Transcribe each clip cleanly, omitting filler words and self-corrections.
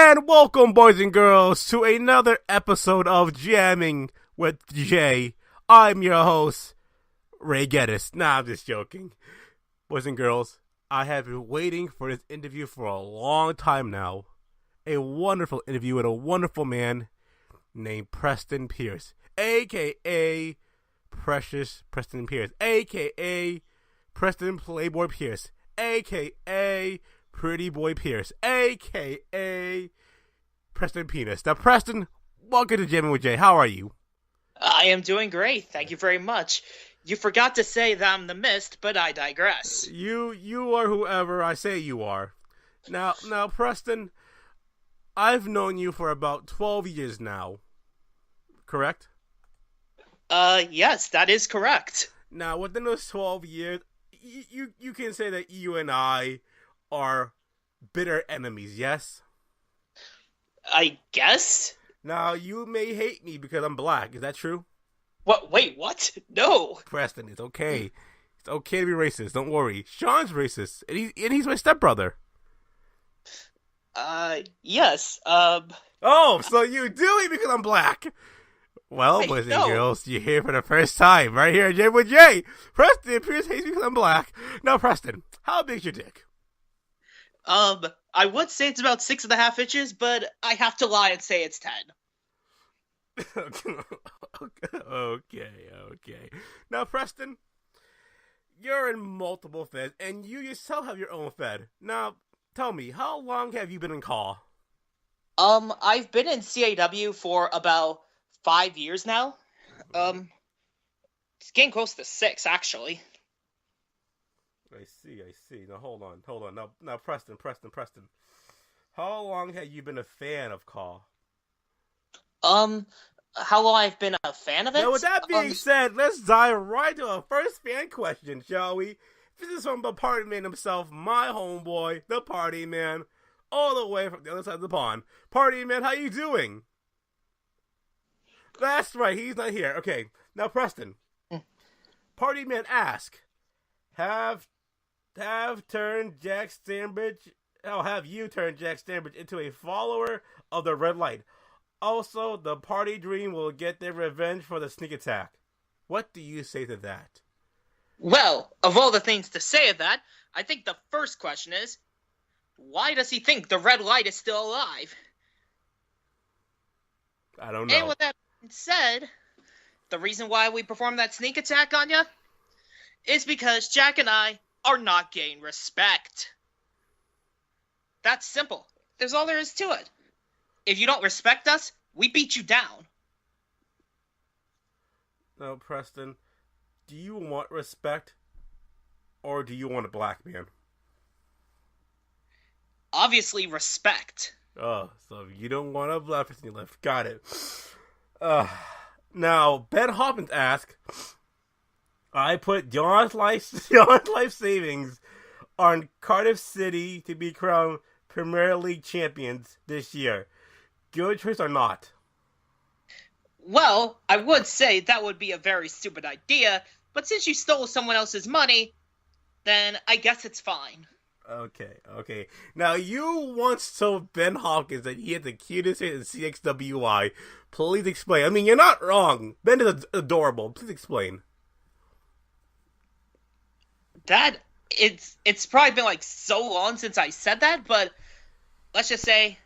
And welcome, boys and girls, to another episode of Jamming with Jay. I'm your host, Ray Geddes. Nah, I'm just joking. Boys and girls, I have been waiting for this interview for a long time now. A wonderful interview with a wonderful man named Preston Pierce, a.k.a. Precious Preston Pierce, a.k.a. Preston Playboy Pierce, a.k.a. Pretty Boy Pierce, a.k.a. Preston Penis. Now, Preston, welcome to Jammin with Jay. How are you? I am doing great. Thank you very much. You forgot to say that I'm the Myst, but I digress. You are whoever I say you are. Now, Preston, I've known you for about 12 years now. Correct? Yes, that is correct. Now, within those 12 years, you can say that you and I are bitter enemies, yes? I guess? Now, you may hate me because I'm black. Is that true? What? Wait, what? No! Preston, it's okay. It's okay to be racist. Don't worry. Sean's racist, and he's my stepbrother. Yes, Oh, so you do it because I'm black. Well, Wait, boys no. and girls, you're here for the first time, right here at Jay with Jay. Preston Pierce hates me because I'm black. Now, Preston, how big's your dick? I would say it's about 6.5 inches, but I have to lie and say it's 10. Okay. Now, Preston, you're in multiple feds, and you yourself have your own fed. Now, tell me, how long have you been in call? I've been in CAW for about 5 years now. It's getting close to 6, actually. I see. Now, hold on. Now, Preston. How long have you been a fan of call? How long I've been a fan of it? Now, with that being said, let's dive right to our first fan question, shall we? This is from the party man himself, my homeboy, the party man, all the way from the other side of the pond. Party man, how you doing? That's right, he's not here. Okay, now Preston. Party man ask, have you turned Jack Stanbridge into a follower of the red light? Also, the party dream will get their revenge for the sneak attack. What do you say to that? Well, of all the things to say of that, I think the first question is, why does he think the red light is still alive? I don't know. And with that being said, the reason why we performed that sneak attack on you is because Jack and I are not getting respect. That's simple. There's all there is to it. If you don't respect us, we beat you down. Now, Preston, do you want respect, or do you want a black man? Obviously, respect. Oh, so you don't want a black person, you left. Got it. Now, Ben Hoppins asks, I put John's life savings on Cardiff City to be crowned Premier League champions this year. Good choice or not? Well, I would say that would be a very stupid idea, but since you stole someone else's money, then I guess it's fine. Okay. Now, you once told Ben Hopkins that he had the cutest hair in CXWI. Please explain. I mean, you're not wrong. Ben is adorable. Please explain. It's probably been like so long since I said that, but let's just say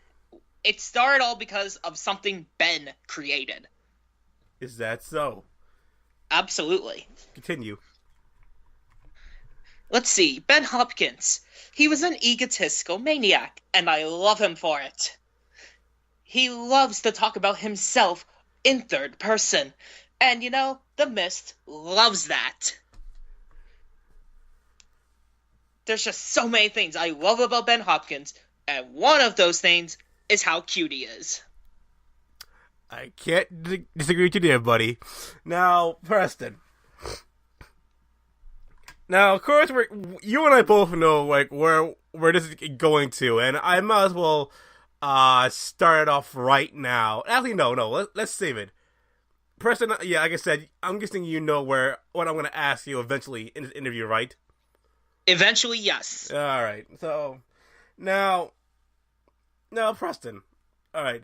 it started all because of something Ben created. Is that so? Absolutely. Continue. Let's see, Ben Hopkins. He was an egotistical maniac, and I love him for it. He loves to talk about himself in third person, and the Myst loves that. There's just so many things I love about Ben Hopkins, and one of those things is how cute he is. I can't disagree with you there, buddy. Now, Preston. Now, of course, you and I both know where this is going to, and I might as well start it off right now. Actually, no, let's save it. Preston, yeah, like I said, I'm guessing you know what I'm going to ask you eventually in this interview, right? Eventually, yes. All right. So, now, Preston, All right.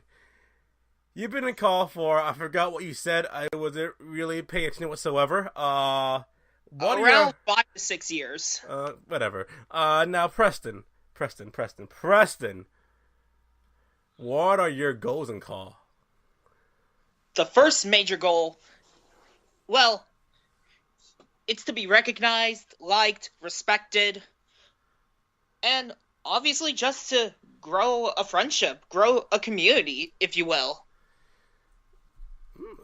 You've been in call for, I forgot what you said. I wasn't really paying attention whatsoever. What are Around your, 5 to 6 years. whatever. Now, Preston. What are your goals in call? The first major goal, well, it's to be recognized, liked, respected, and obviously just to grow a friendship, grow a community, if you will.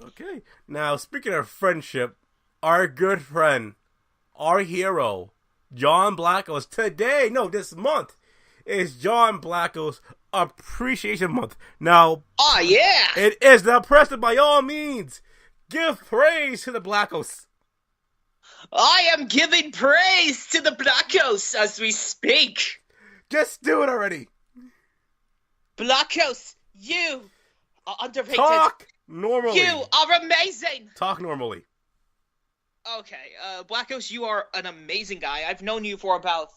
Okay. Now, speaking of friendship, our good friend, our hero, John Blacko's this month, is John Blacko's Appreciation Month. Now, Oh, yeah! it is. Now, Preston, by all means, give praise to the Blackos. I am giving praise to the Blackos as we speak. Just do it already. Blackos, you are underrated. Talk normally. You are amazing. Talk normally. Okay, Blackos, you are an amazing guy. I've known you for about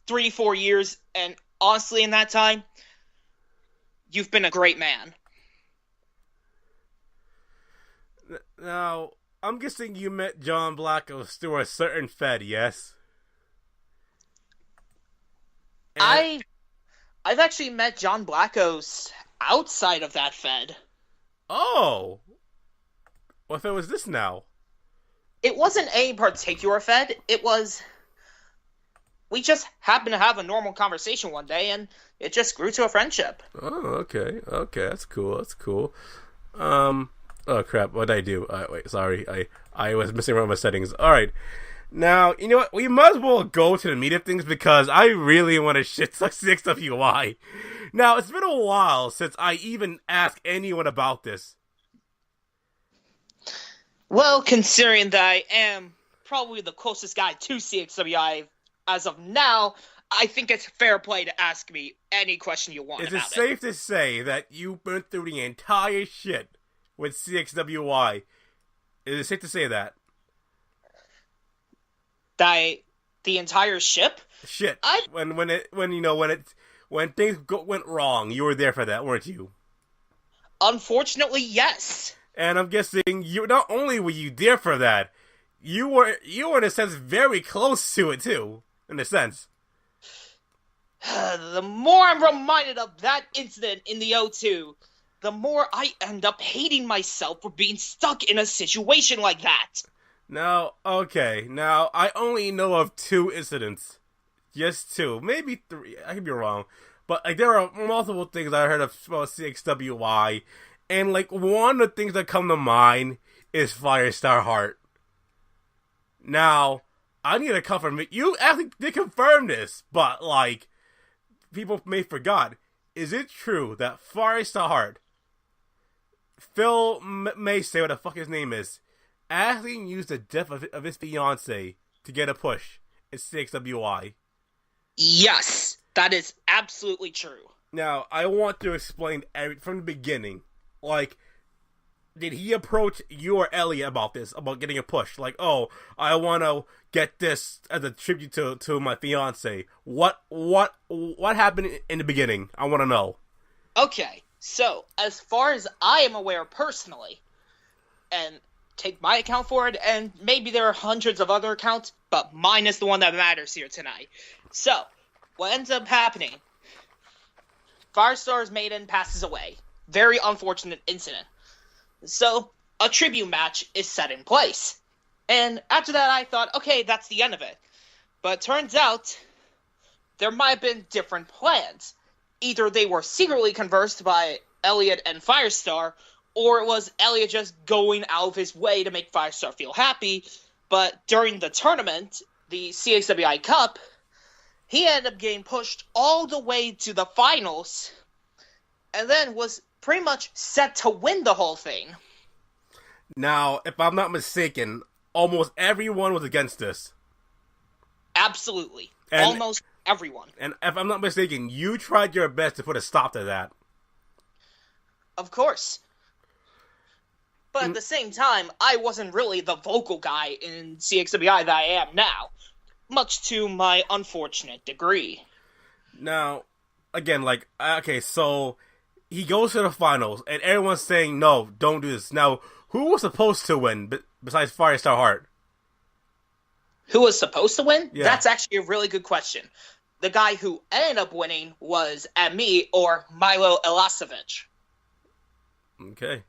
3-4 years, and honestly, in that time, you've been a great man. Now, I'm guessing you met John Blackos through a certain Fed, yes? And- I've actually met John Blackos outside of that Fed. Oh! What Fed was this now? It wasn't any particular Fed. It was... We just happened to have a normal conversation one day, and it just grew to a friendship. Oh, okay, that's cool. Oh crap, what did I do? Wait, sorry, I was messing around with my settings. Alright, now, you know what, we might as well go to the meat of things, because I really want to shit suck CXWY. Now, it's been a while since I even asked anyone about this. Well, considering that I am probably the closest guy to CXWI as of now, I think it's fair play to ask me any question you want Is about it safe to say that you went through the entire shit with CXWY? Is it safe to say that? The entire ship? Shit. When things went wrong, you were there for that, weren't you? Unfortunately, yes. And I'm guessing you not only were you there for that, you were in a sense very close to it too, in a sense. The more I'm reminded of that incident in the O2, the more I end up hating myself for being stuck in a situation like that. Now, I only know of 2 incidents. Just 2. Maybe 3. I could be wrong. But there are multiple things I heard of about CXWY. And one of the things that come to mind is Firestar Heart. Now, I need to confirm it. You actually did confirm this, but people may forgot. Is it true that Firestar Heart, Phil may say what the fuck his name is, actually used the death of his fiance to get a push in CXWY? Yes, that is absolutely true. Now, I want to explain from the beginning. Did he approach you or Elliot about this, about getting a push? I want to get this as a tribute to my fiance. What happened in the beginning? I want to know. Okay, so as far as I am aware personally, and take my account for it, and maybe there are hundreds of other accounts, but mine is the one that matters here tonight. So, what ends up happening? Firestar's maiden passes away. Very unfortunate incident. So, a tribute match is set in place. And after that, I thought, okay, that's the end of it. But it turns out, there might have been different plans. Either they were secretly conversed by Elliot and Firestar, or it was Elliot just going out of his way to make Firestar feel happy. But during the tournament, the CXWI Cup, he ended up getting pushed all the way to the finals, and then was pretty much set to win the whole thing. Now, if I'm not mistaken, almost everyone was against this. Absolutely. And, almost everyone. And if I'm not mistaken, you tried your best to put a stop to that. Of course. But at the same time, I wasn't really the vocal guy in CXWI that I am now, much to my unfortunate degree. Now, again, okay, so he goes to the finals, and everyone's saying, no, don't do this. Now, who was supposed to win besides Firestar Hart? Who was supposed to win? Yeah. That's actually a really good question. The guy who ended up winning was Emi or Milo Elasovic. Okay.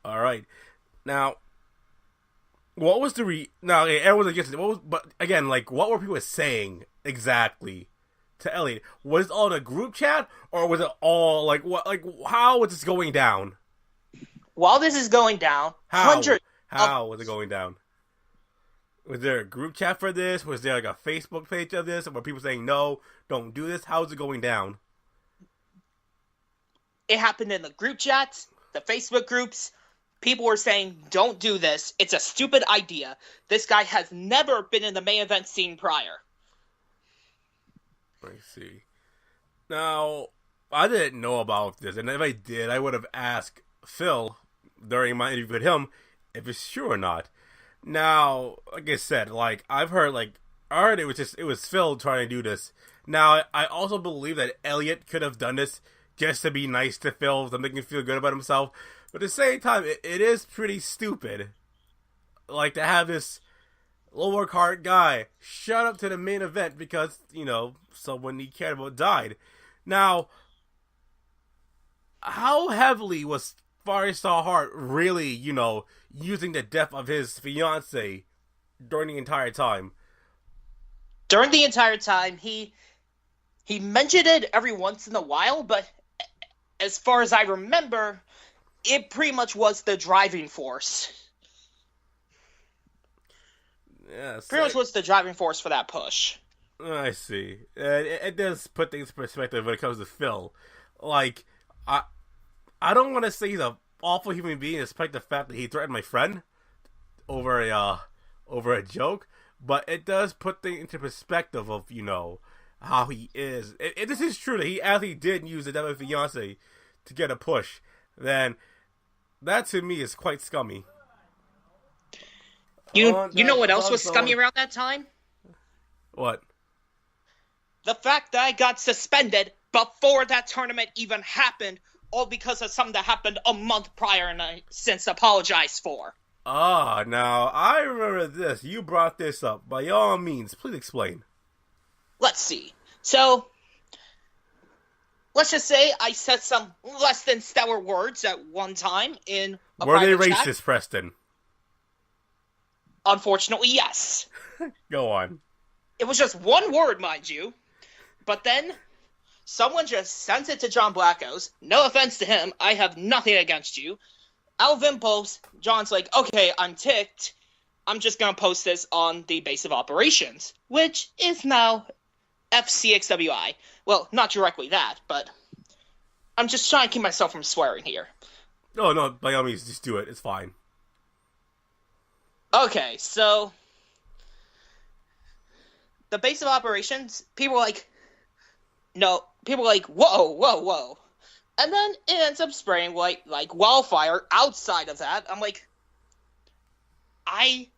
All right. Now, what was the now? Everyone's against it. But again, like, what were people saying exactly to Elliot? Was it all in a group chat, or was it all like what? Like, how was this going down? While this is going down, How was it going down? Was there a group chat for this? Was there like a Facebook page of this? Or were people saying no, don't do this? How is it going down? It happened in the group chats, the Facebook groups. People were saying, don't do this. It's a stupid idea. This guy has never been in the main event scene prior. I see. Now, I didn't know about this, and if I did, I would have asked Phil during my interview with him if it's true or not. Now, like I said, like I heard it was Phil trying to do this. Now, I also believe that Elliot could have done this just to be nice to Phil, to make him feel good about himself. But at the same time, it is pretty stupid, like, to have this lower card guy shut up to the main event because, you know, someone he cared about died. Now, how heavily was Firestar Hart really, you know, using the death of his fiance during the entire time? During the entire time, he mentioned it every once in a while, but as far as I remember, it pretty much was the driving force. Yes. Pretty much was the driving force for that push. I see. It does put things in perspective when it comes to Phil. Like, I don't want to say he's an awful human being, despite the fact that he threatened my friend over a joke. But it does put things into perspective of, you know, how he is. If this is true that he actually did use the death of his fiance to get a push, then that to me is quite scummy. You know what else was scummy around that time? What? The fact that I got suspended before that tournament even happened, all because of something that happened a month prior and I since apologized for. Now, I remember this. You brought this up. By all means, please explain. Let's see. So, let's just say I said some less than stellar words at one time in a Were they private racist, chat. Preston? Unfortunately, yes. Go on. It was just one word, mind you. But then, someone just sent it to John Blackos. No offense to him, I have nothing against you. Alvin posts, John's like, okay, I'm ticked. I'm just gonna post this on the base of operations, which is now FCXWI. Well, not directly that, but I'm just trying to keep myself from swearing here. Oh, no, by all means, just do it. It's fine. Okay, so the base of operations, people are like, whoa. And then it ends up spraying like wildfire outside of that. I'm like, I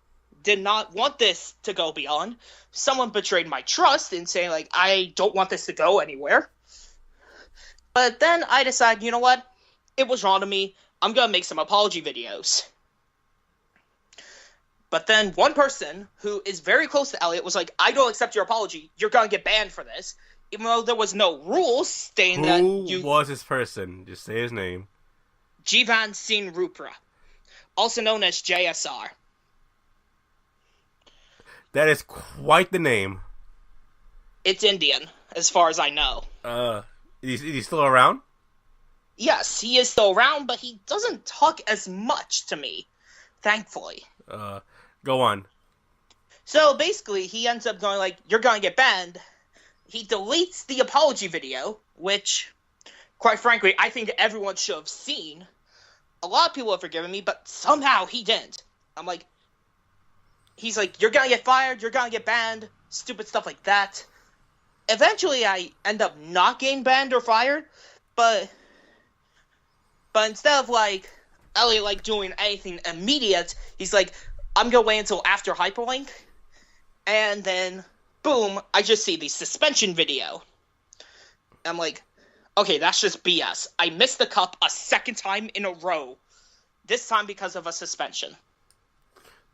did not want this to go beyond. Someone betrayed my trust in saying, like, I don't want this to go anywhere. But then I decided, you know what? It was wrong to me. I'm going to make some apology videos. But then one person who is very close to Elliot was like, I don't accept your apology. You're going to get banned for this. Even though there was no rules stating that you... Who was this person? Just say his name. Jivan Singh Rupra, also known as JSR. That is quite the name. It's Indian, as far as I know. Is he still around? Yes, he is still around, but he doesn't talk as much to me, thankfully. Go on. So basically, he ends up going like, you're gonna get banned. He deletes the apology video, which, quite frankly, I think everyone should have seen. A lot of people have forgiven me, but somehow he didn't. I'm like, he's like, you're gonna get fired, you're gonna get banned, stupid stuff like that. Eventually, I end up not getting banned or fired, but instead of, like, Elliot, like, doing anything immediate, he's like, I'm gonna wait until after Hyperlink, and then, boom, I just see the suspension video. I'm like, Okay, that's just BS. I missed the cup a second time in a row. This time because of a suspension.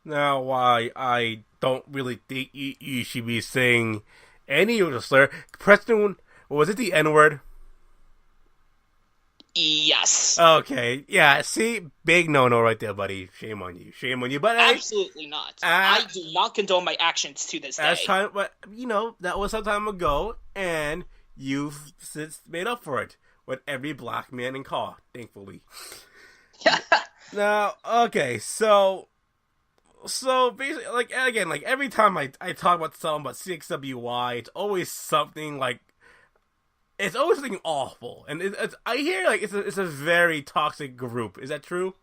Now, why I don't really think you should be saying any of the slur. Preston, was it the N-word? Yes. Okay, yeah, see? Big no-no right there, buddy. Shame on you. Shame on you. But hey, Absolutely not. I do not condone my actions to this day. but, that was some time ago, and you've since made up for it with every black man in car, thankfully. Now, okay, so basically, like every time I talk about something about CXWY, it's always something like, it's always something awful, and I hear like it's a very toxic group. Is that true?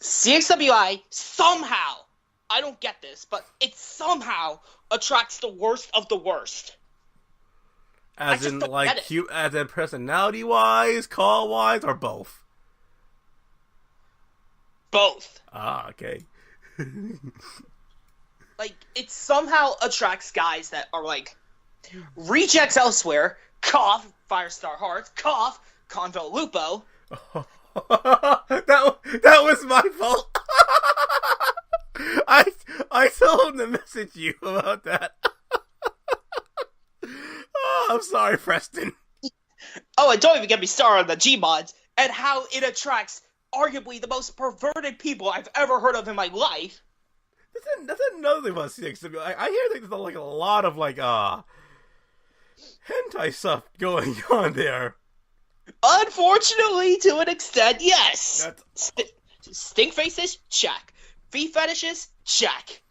CXWI somehow, I don't get this, but it somehow attracts the worst of the worst. As in personality wise, call wise, or both? Both. Ah, okay. Like, it somehow attracts guys that are like rejects elsewhere, cough, Firestar Hearts, cough, Convo Lupo. that was my fault. I told him to message you about that. Oh, I'm sorry, Preston. Oh, and don't even get me started on the Gmods and how it attracts arguably the most perverted people I've ever heard of in my life. That's another thing about CXW. I hear there's like a lot of like hentai stuff going on there. Unfortunately, to an extent, yes. Stink faces, check. Feet fetishes, check.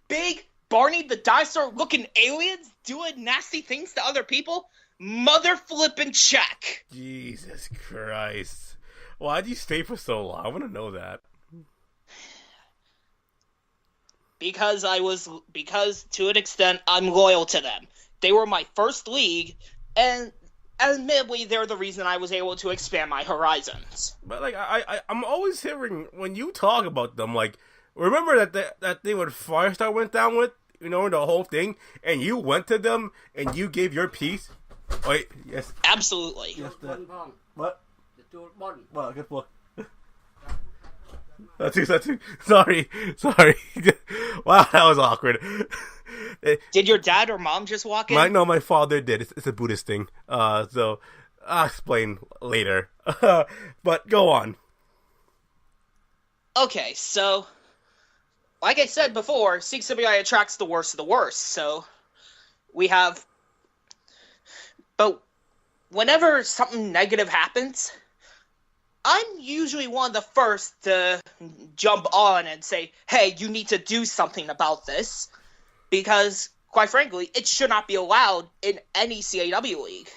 Big Barney the dinosaur looking aliens doing nasty things to other people, mother flippin' check. Jesus Christ. Why'd you stay for so long? I want to know that. Because to an extent, I'm loyal to them. They were my first league, and admittedly, they're the reason I was able to expand my horizons. But like, I'm always hearing when you talk about them, like, remember that thing when Firestar went down with, the whole thing, and you went to them and you gave your piece. Wait, yes, absolutely. Yes, what? Well, good luck. That's too. Sorry. Wow, that was awkward. Did your dad or mom just walk in? No, my father did. It's a Buddhist thing. So I'll explain later. But go on. Okay, so like I said before, CXWI attracts the worst of the worst. So we have, but whenever something negative happens, I'm usually one of the first to jump on and say, hey, you need to do something about this. Because, quite frankly, it should not be allowed in any CAW league.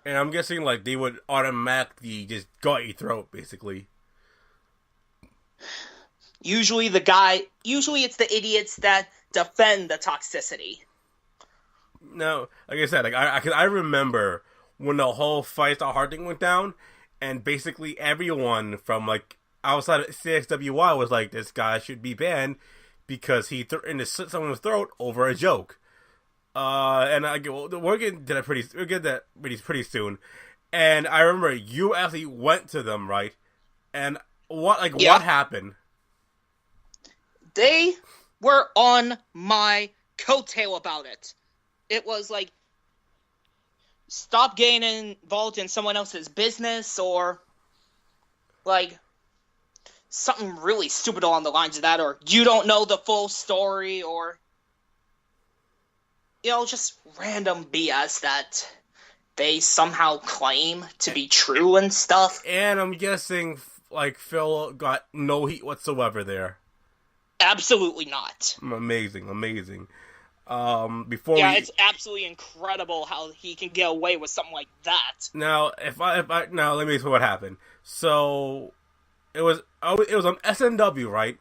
And I'm guessing, like, they would automatically just gut your throat, basically. Usually it's the idiots that defend the toxicity. No, like I said, like I remember when the whole Firestar Heart thing went down, and basically everyone from, like, outside of CXWY was like, this guy should be banned because he slit someone's throat over a joke. And we're getting to that pretty soon. And I remember you actually went to them, right? And what happened? They were on my coattail about it. It was like, stop getting involved in someone else's business, or like something really stupid along the lines of that, or you don't know the full story, or just random BS that they somehow claim to be true and stuff. And I'm guessing, like, Phil got no heat whatsoever there. Absolutely not. Amazing. It's absolutely incredible how he can get away with something like that. Now, now let me see what happened. So it was on SMW, right?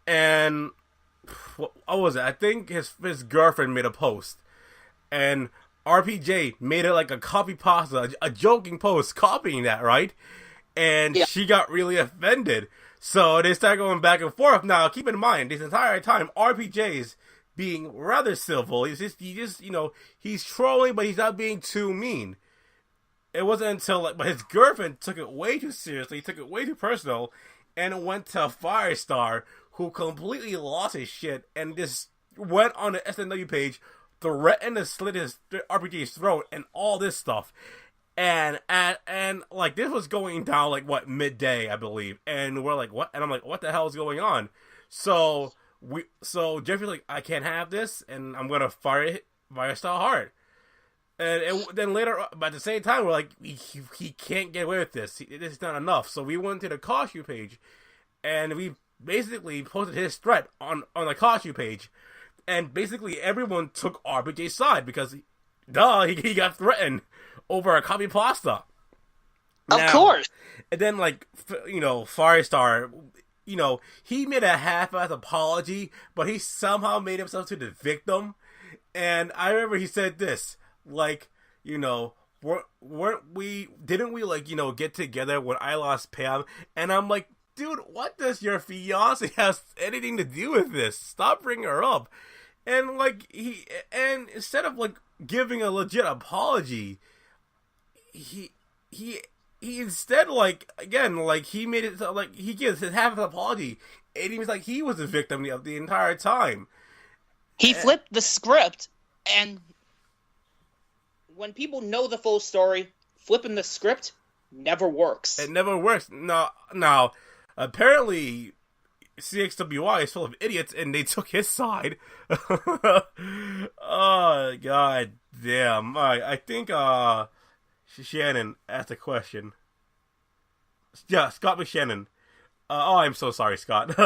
And what was it? I think his girlfriend made a post, and RPJ made it like a copy pasta, a joking post copying that, right? And she got really offended. So they started going back and forth. Now, keep in mind, this entire time, RPJ's being rather civil. He's trolling, but he's not being too mean. It wasn't until but his girlfriend took it way too seriously, took it way too personal, and went to Firestar, who completely lost his shit and just went on the SNW page, threatened to slit his RPG's throat, and all this stuff. And this was going down midday, I believe, and we're like, what? And I'm like, what the hell is going on? So Jeffrey's like, I can't have this, and I'm gonna Firestar hard. And then later, but at the same time, we're like, he can't get away with this. This is not enough. So we went to the costume page, and we basically posted his threat on the costume page, and basically everyone took RPJ's side because, he got threatened over a copy pasta. Of course. And then Firestar, he made a half-assed apology, but he somehow made himself to the victim. And I remember he said this. Didn't we get together when I lost Pam? And I'm like, dude, what does your fiance has anything to do with this? Stop bringing her up. And instead of giving a legit apology, he instead he made it he gives his half of an apology, and he was like he was the victim of the entire time. He flipped the script, and when people know the full story, flipping the script never works. It never works. Now, apparently, CXWI is full of idiots, and they took his side. Oh, god damn. I think, Shannon asked a question. Yeah, Scott McShannon. I'm so sorry, Scott.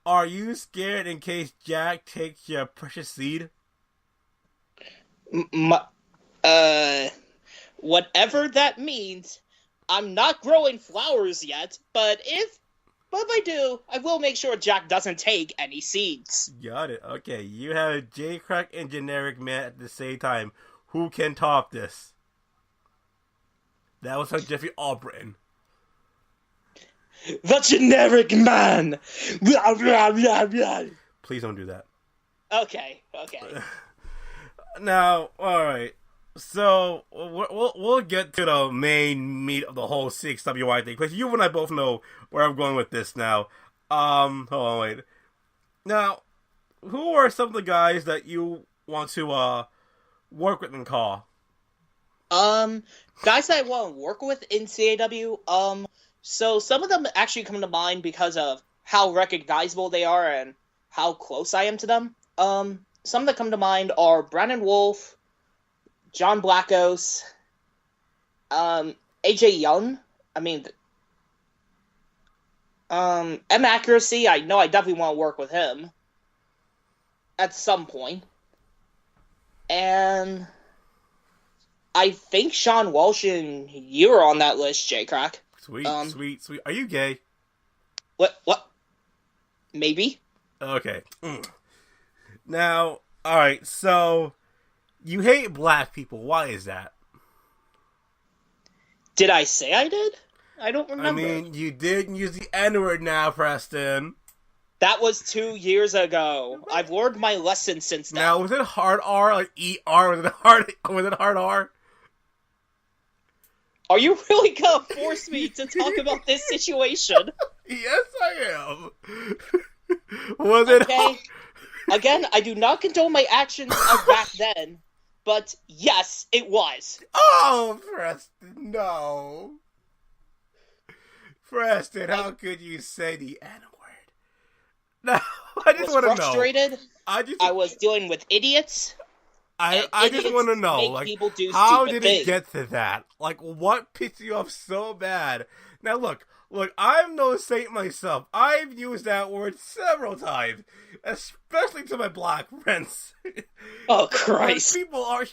Are you scared in case Jack takes your precious seed? Whatever that means. I'm not growing flowers yet, but if I do, I will make sure Jack doesn't take any seeds. Got it. Okay, you have J-Crack and Generic Man at the same time. Who can top this? That was from Jeffrey Albritton. The Generic Man! Please don't do that. Okay. Now, alright. So, we'll get to the main meat of the whole CXWI thing, because you and I both know where I'm going with this now. Hold on, wait. Now, who are some of the guys that you want to, work with in CAW? Guys that I want to work with in CAW, so some of them actually come to mind because of how recognizable they are and how close I am to them. Some that come to mind are Brandon Wolf, John Blackos, AJ Young. M Accuracy. I know I definitely want to work with him at some point. And I think Sean Walsh and you are on that list, J-Crack. Sweet. Are you gay? What? Maybe. Okay. Now, alright, so you hate black people. Why is that? Did I say I did? I don't remember. You did use the N-word now, Preston. That was 2 years ago. I've learned my lesson since then. Now, was it hard R, like E-R? Was it hard R? Are you really gonna force me to talk about this situation? Yes, I am. Was it hard? Again, I do not condone my actions of back then, but yes, it was. Oh, Preston, no. Preston, how could you say the N-word? No, I just want to know. Frustrated. I was dealing with idiots. I just want to know, how did it get to that? What pissed you off so bad? Now, look, I'm no saint myself. I've used that word several times, especially to my black friends. Oh, Christ.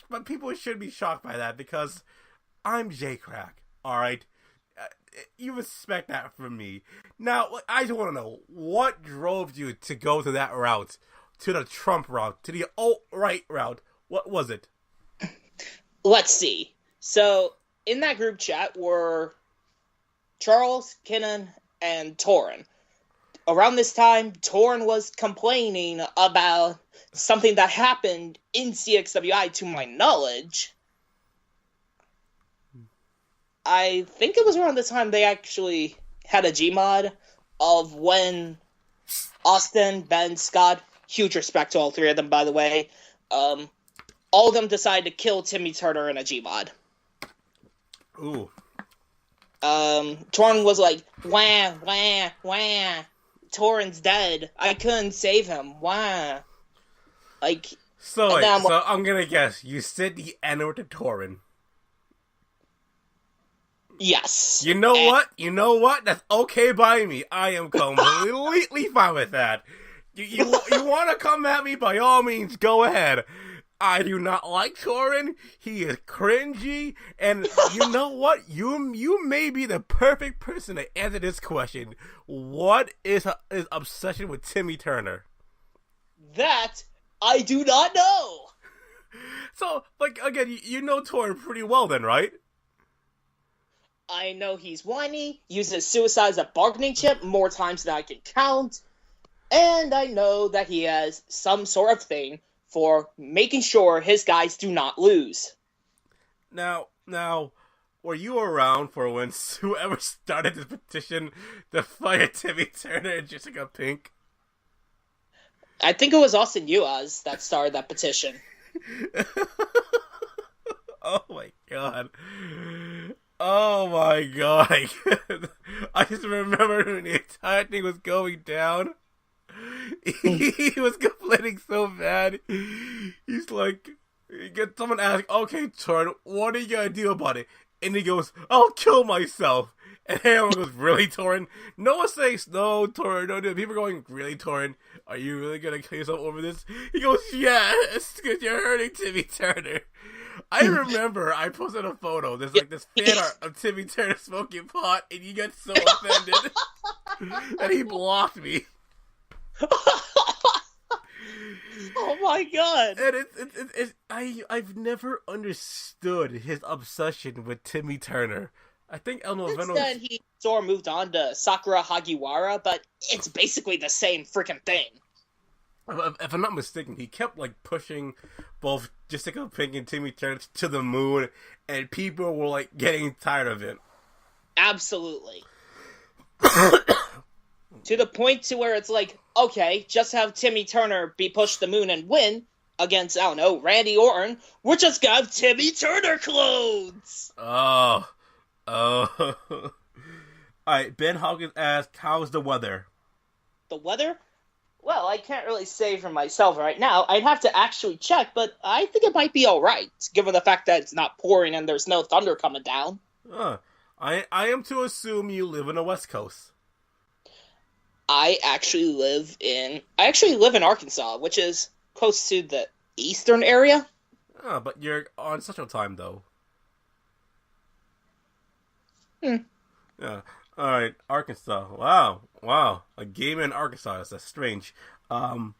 But people should be shocked by that, because I'm J-Crack, alright? You respect that from me. Now, I just want to know, what drove you to go to that route? To the Trump route? To the alt-right route? What was it? Let's see. So, in that group chat were Charles, Kinnan, and Torin. around this time, Torn was complaining about something that happened in CXWI, to my knowledge. I think it was around the time they actually had a Gmod of when Austin, Ben, Scott, huge respect to all three of them, by the way, all of them decided to kill Timmy Turner in a Gmod. Ooh. Torn was like, wah, wah, wah. Torn's dead. I couldn't save him. Wah. Like, so I'm gonna guess, you said the N-word to Torrin. Yes. You know what? That's okay by me. I am completely fine with that. You want to come at me? By all means, go ahead. I do not like Torrin. He is cringy, and you know what? You may be the perfect person to answer this question. What is his obsession with Timmy Turner? That I do not know. So, like, again, you know Torrin pretty well, then, right? I know he's whiny, uses suicide as a bargaining chip more times than I can count, and I know that he has some sort of thing for making sure his guys do not lose. Now, were you around for when whoever started this petition to fire Timmy Turner and Jessica Pink? I think it was Austin Uaz that started that petition. Oh my god. Oh my god. I just remember when the entire thing was going down. He was complaining so bad. He's like, someone asked, okay, Torn, what are you gonna do about it? And he goes, I'll kill myself. And everyone goes, really, Torn? No one says, no, Torn, no. People are going, really, Torn? Are you really gonna kill yourself over this? He goes, yes, because you're hurting Timmy Turner. I remember I posted a photo. There's like this fan art of Timmy Turner smoking pot, and you got so offended that he blocked me. Oh my god! And I've never understood his obsession with Timmy Turner. I think El Noveno. Since then, he sort of moved on to Sakura Hagiwara, but it's basically the same freaking thing. If I'm not mistaken, he kept like pushing both Jessica Pink and Timmy Turner to the moon, and people were like getting tired of it. Absolutely. To the point to where it's like, okay, just have Timmy Turner be pushed to the moon and win against, I don't know, Randy Orton. We're just gonna have Timmy Turner clothes! Oh. Alright, Ben Hawkins asked, how's the weather? The weather? Well, I can't really say for myself right now. I'd have to actually check, but I think it might be alright, given the fact that it's not pouring and there's no thunder coming down. I am to assume you live in the West Coast. I actually live in Arkansas, which is close to the eastern area. Oh, but you're on Central Time, though. Yeah. Alright, Arkansas. Wow. A game in Arkansas. That's strange. Scott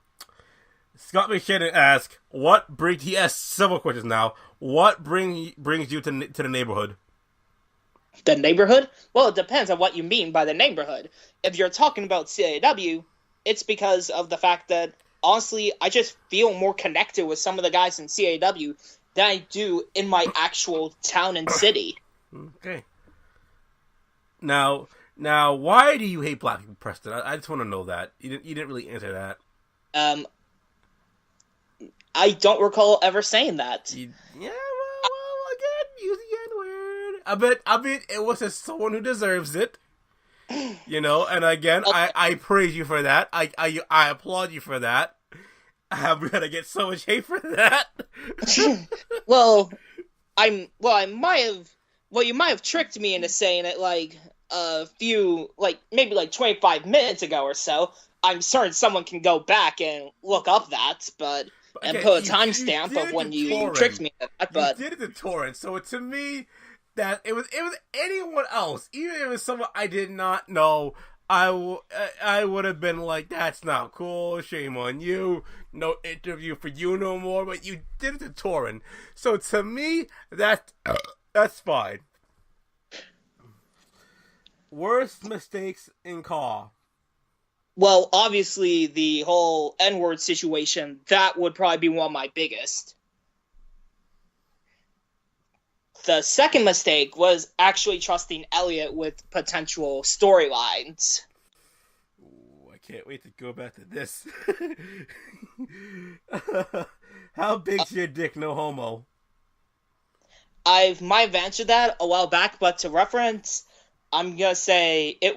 McShannon asks, what brings... He asks several questions now. What brings you to the neighborhood? The neighborhood? Well, it depends on what you mean by the neighborhood. If you're talking about CAW, it's because of the fact that, honestly, I just feel more connected with some of the guys in CAW than I do in my actual town and city. Okay. Now, why do you hate black people, Preston? I just want to know that. You didn't really answer that. I don't recall ever saying that. Again, use the N-word. I bet it was just someone who deserves it. You know, and again, I praise you for that. I applaud you for that. I'm gonna get so much hate for that. You might have tricked me into saying it like a few, maybe 25 minutes ago or so. I'm certain someone can go back and look up that, and put a timestamp of when you tricked me into that. But you did it to Torrent, so to me, that it was anyone else, even if it was someone I did not know, I would have been like, that's not cool, shame on you, no interview for you no more, but you did it to Torrent. So to me, that's fine. Worst mistakes in call. Well, obviously, the whole N-word situation, that would probably be one of my biggest. The second mistake was actually trusting Elliot with potential storylines. Ooh, I can't wait to go back to this. How big's your dick, no homo? I might have answered that a while back, but to reference, I'm gonna say it.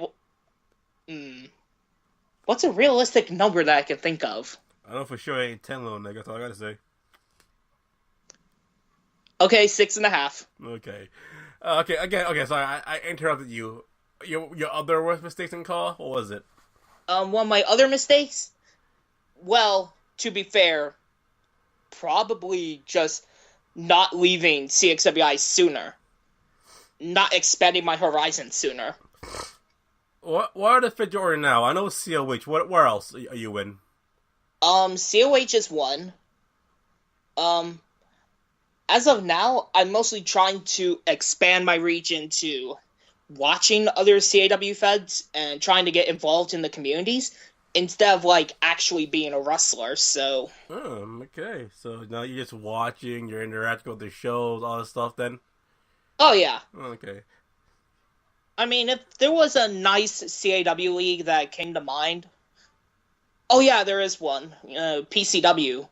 What's a realistic number that I can think of? I know for sure it ain't 10, little nigga. That's all I gotta say. Okay, 6.5. Okay. Okay, sorry, I interrupted you. Your other worst mistakes in call? What was it? One of my other mistakes? Well, to be fair, probably just not leaving CXWI sooner. Not expanding my horizon sooner. What are the feds you're in now? I know COH. Where else are you in? COH is one. As of now, I'm mostly trying to expand my reach into watching other CAW feds and trying to get involved in the communities instead of like actually being a wrestler. So, Okay. So now you're just watching, you're interacting with the shows, all this stuff. Then, oh yeah. okay. I mean, if there was a nice CAW league that came to mind, oh yeah, there is one. PCW.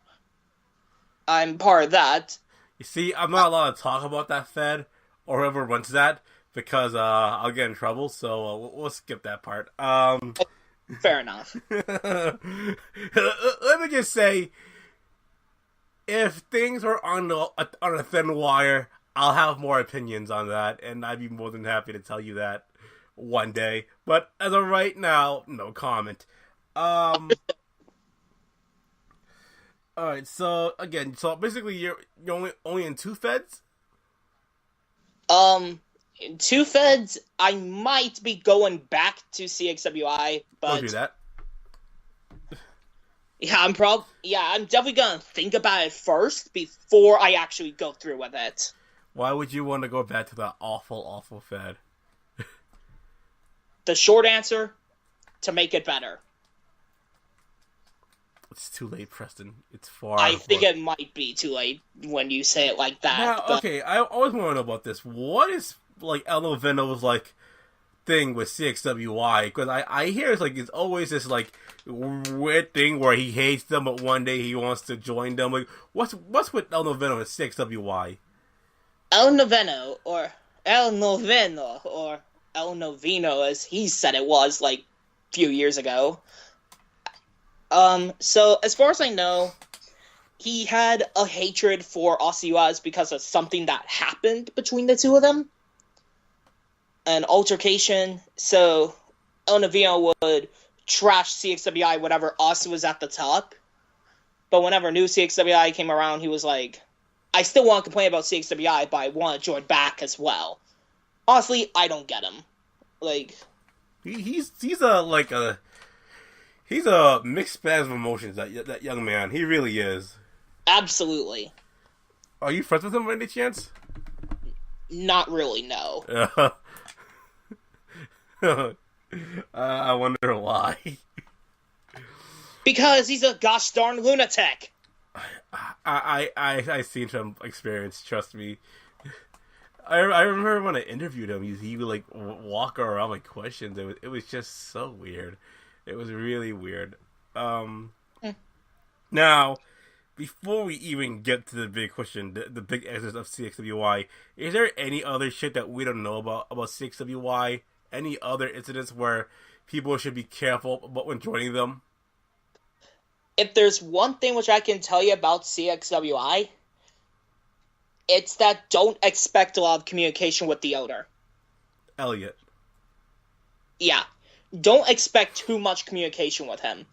I'm part of that. You see, I'm not allowed to talk about that fed or whoever runs that because I'll get in trouble. So we'll skip that part. Fair enough. Let me just say, if things are on a thin wire, I'll have more opinions on that, and I'd be more than happy to tell you that one day. But as of right now, no comment. All right. So again, basically, you're only in two feds. In two feds, I might be going back to CXWI, but Don't do that. yeah, I'm definitely gonna think about it first before I actually go through with it. Why would you want to go back to that awful fed? The short answer, to make it better. It's too late, Preston. It's far. I think it might be too late when you say it like that. Now, but... okay, I always want to know about this. What is like El Noveno's like thing with CXWI? Because I hear it's always this like weird thing where he hates them, but one day he wants to join them. Like, what's with El Noveno and CXWI? El Noveno, or El Noveno, or El Novino, as he said it was like a few years ago. So as far as I know, he had a hatred for Asuaz because of something that happened between the two of them. An altercation, so El Novino would trash CXWI whenever Asu was at the top. But whenever new CXWI came around, he was like, I still want to complain about CXWI, but I want to join back as well. Honestly, I don't get him. Like, he's a mixed bag of emotions. That young man, he really is. Absolutely. Are you friends with him by any chance? Not really, no. I wonder why. Because he's a gosh darn lunatic. I seen some experience. Trust me. I remember when I interviewed him, he would like walk around with questions. It was just so weird. It was really weird. Now, before we even get to the big question, the big answers of CXWI, is there any other shit that we don't know about CXWI? Any other incidents where people should be careful about when joining them? If there's one thing which I can tell you about CXWI, it's that don't expect a lot of communication with the owner. Elliot. Yeah. Don't expect too much communication with him.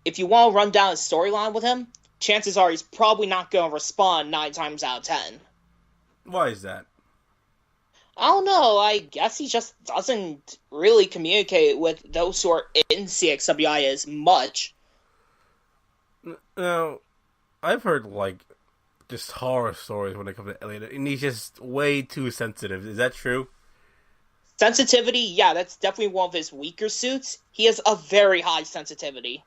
If you want to run down a storyline with him, chances are he's probably not going to respond 9 times out of 10. Why is that? I don't know. I guess he just doesn't really communicate with those who are in CXWI as much. Now, I've heard, like, just horror stories when it comes to Elliot, and he's just way too sensitive. Is that true? Sensitivity, yeah, that's definitely one of his weaker suits. He has a very high sensitivity.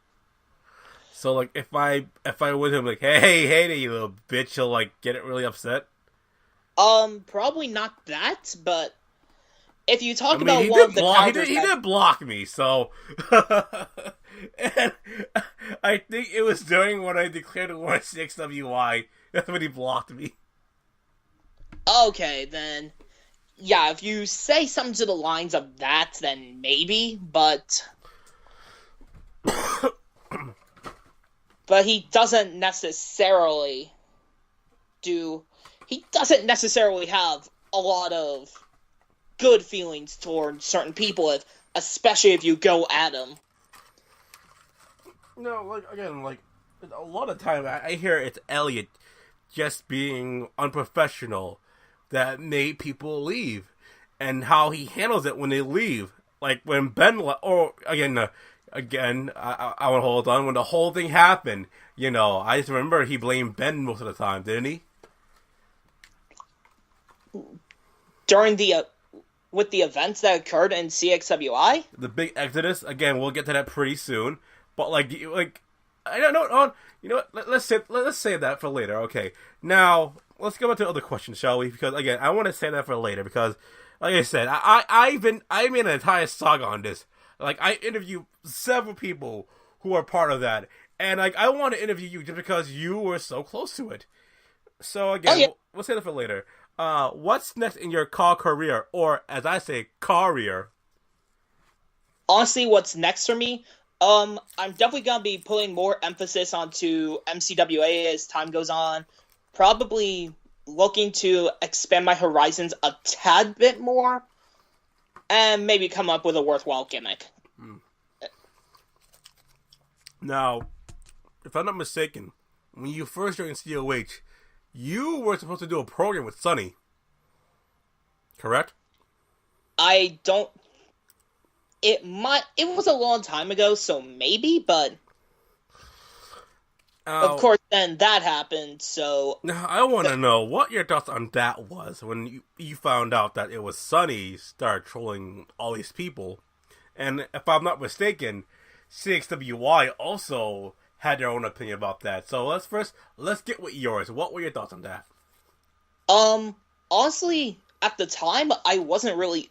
So like if I with him like hey there, you little bitch, he'll like get it really upset. Probably not that, but if you talk I mean, about he one did of the block. characters He that... did block me. So, and I think it was during when I declared war on CXWI. That's when he blocked me. Okay, then... Yeah, if you say something to the lines of that, then maybe, but... But he doesn't necessarily do... He doesn't necessarily have a lot of good feelings toward certain people, especially if you go at him. No, like again, like a lot of time I hear it's Elliot just being unprofessional that made people leave, and how he handles it when they leave. Like when Ben, or again, I want to hold on. When the whole thing happened, I just remember he blamed Ben most of the time, didn't he? During with the events that occurred in CXWI? The big exodus. Again, we'll get to that pretty soon. But like I don't know. You know what? Let's save that for later. Okay. Now let's go back to the other questions, shall we? Because again, I want to save that for later because, like I said, I made an entire saga on this. Like I interviewed several people who are part of that, and like I want to interview you just because you were so close to it. So again, we'll save that for later. What's next in your car career, or as I say, career? Honestly, what's next for me? I'm definitely gonna be putting more emphasis onto MCWA as time goes on. Probably looking to expand my horizons a tad bit more, and maybe come up with a worthwhile gimmick. Now, if I'm not mistaken, when you first joined COH, you were supposed to do a program with Sunny, correct? I don't... It was a long time ago, so maybe, but... Of course, then that happened, so... Now, I want to know what your thoughts on that was when you found out that it was Sunny started trolling all these people. And if I'm not mistaken, CXWY also had their own opinion about that. So let's get with yours. What were your thoughts on that? Honestly, at the time, I wasn't really...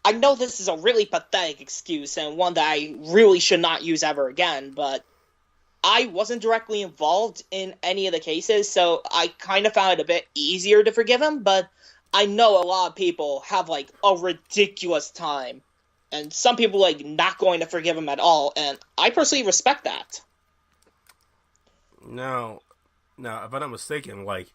I know this is a really pathetic excuse, and one that I really should not use ever again, but I wasn't directly involved in any of the cases, so I kind of found it a bit easier to forgive him, but I know a lot of people have, like, a ridiculous time, and some people, like, not going to forgive him at all, and I personally respect that. Now, if I'm not mistaken, like,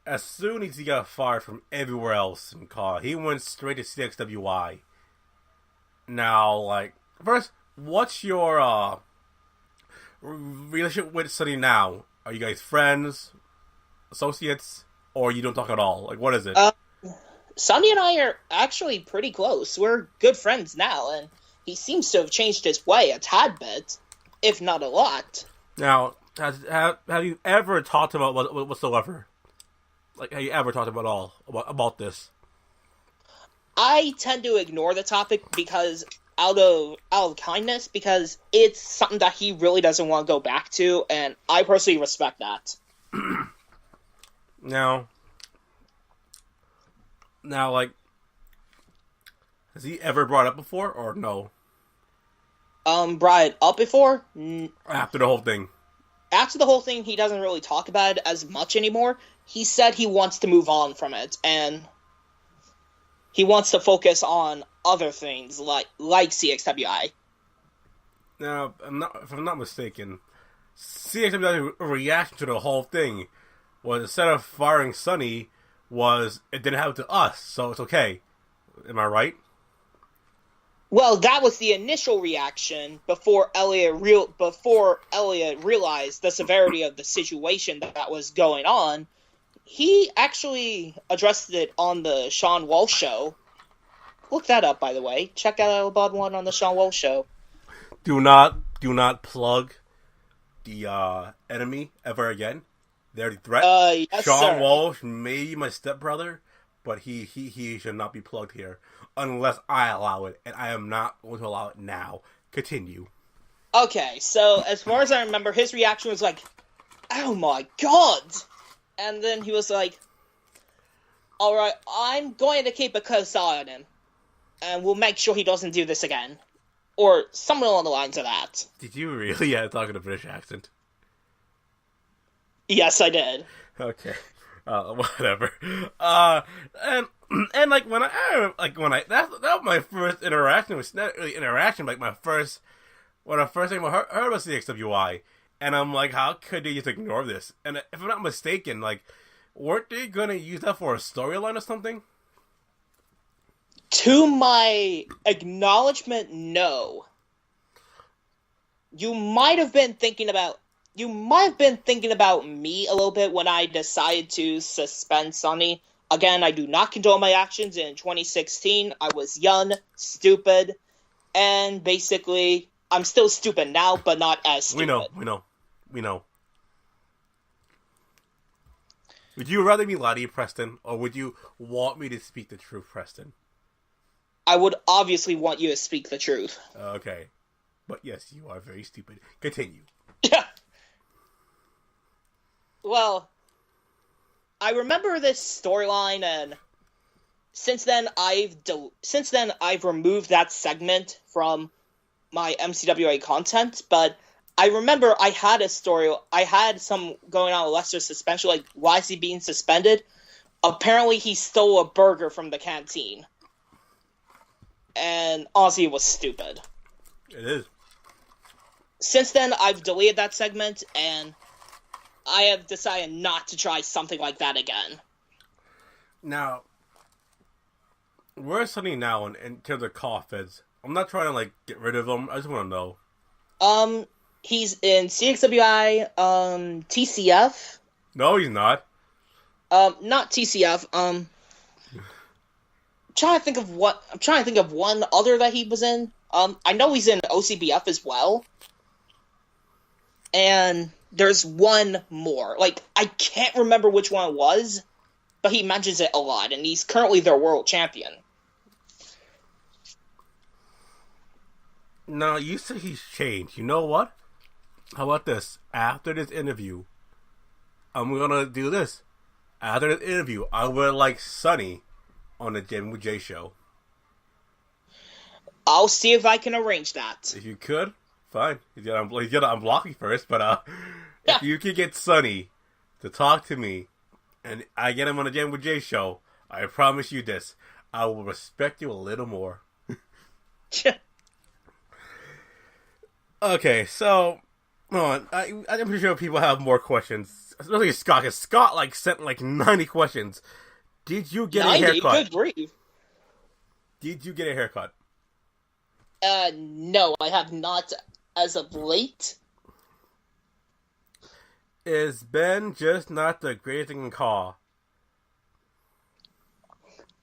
as soon as he got fired from everywhere else in CAW, he went straight to CXWI. Now, like, first, what's your relationship with Sunny now? Are you guys friends, associates, or you don't talk at all? Like, what is it? Sunny and I are actually pretty close. We're good friends now, and he seems to have changed his way a tad bit, if not a lot. Now, have you ever talked about whatsoever? Like, have you ever talked about this? I tend to ignore the topic because out of kindness, because it's something that he really doesn't want to go back to, and I personally respect that. Now, like, has he ever brought it up before, or no? Brought it up before? After the whole thing. After the whole thing, he doesn't really talk about it as much anymore. He said he wants to move on from it, and he wants to focus on other things like CXWI. Now, if I'm not mistaken, CXWI's reaction to the whole thing was, instead of firing Sunny, was it didn't happen to us, so it's okay. Am I right? Well, that was the initial reaction before Elliot realized the severity of the situation that was going on. He actually addressed it on the Sean Walsh show. Look that up, by the way. Check out About One on the Sean Walsh show. Do not plug the enemy ever again. They're the threat. Yes, Sean sir. Walsh, maybe my stepbrother, but he should not be plugged here unless I allow it, and I am not going to allow it now. Continue. Okay, so as far as I remember, his reaction was like, "Oh my god!" And then he was like, "Alright, I'm going to keep a close eye on him, and we'll make sure he doesn't do this again." Or something along the lines of that. Did you really talk in a British accent? Yes, I did. Okay. Whatever. And like when I that was my first interaction with, not really interaction, like when I first time I heard about CXWI, and I'm like, how could they just ignore this? And if I'm not mistaken, like, weren't they gonna use that for a storyline or something? To my acknowledgement, no. You might have been thinking about me a little bit when I decided to suspend Sonny. Again, I do not condone my actions. In 2016, I was young, stupid, and basically, I'm still stupid now, but not as stupid. We know. Would you rather me lie to you, Preston, or would you want me to speak the truth, Preston? I would obviously want you to speak the truth. Okay. But yes, you are very stupid. Continue. Yeah. Well, I remember this storyline, and since then I've removed that segment from my MCWA content, but I remember I had some going on with Lester suspension, like, why is he being suspended? Apparently he stole a burger from the canteen. And honestly, it was stupid. It is. Since then, I've deleted that segment, and I have decided not to try something like that again. Now, where's Sonny now in terms of coffins? I'm not trying to, like, get rid of him. I just want to know. He's in CXWI, TCF. No, he's not. Not TCF. I'm trying to think of one other that he was in. I know he's in OCBF as well. And there's one more. Like, I can't remember which one it was, but he mentions it a lot, and he's currently their world champion. No, you say he's changed. You know what? How about this? After this interview, I'm gonna do this. After this interview, I would like Sonny on the Jammin with Jay show. I'll see if I can arrange that. If you could, fine. He's gonna unblock me first, but if you could get Sonny to talk to me, and I get him on the Jammin with Jay show, I promise you this: I will respect you a little more. Okay, so hold on. I'm pretty sure people have more questions. Especially Scott, because Scott sent 90 questions. Did you get 90? A haircut? Good grief. Did you get a haircut? No, I have not as of late. Is Ben just not the greatest thing in Caw?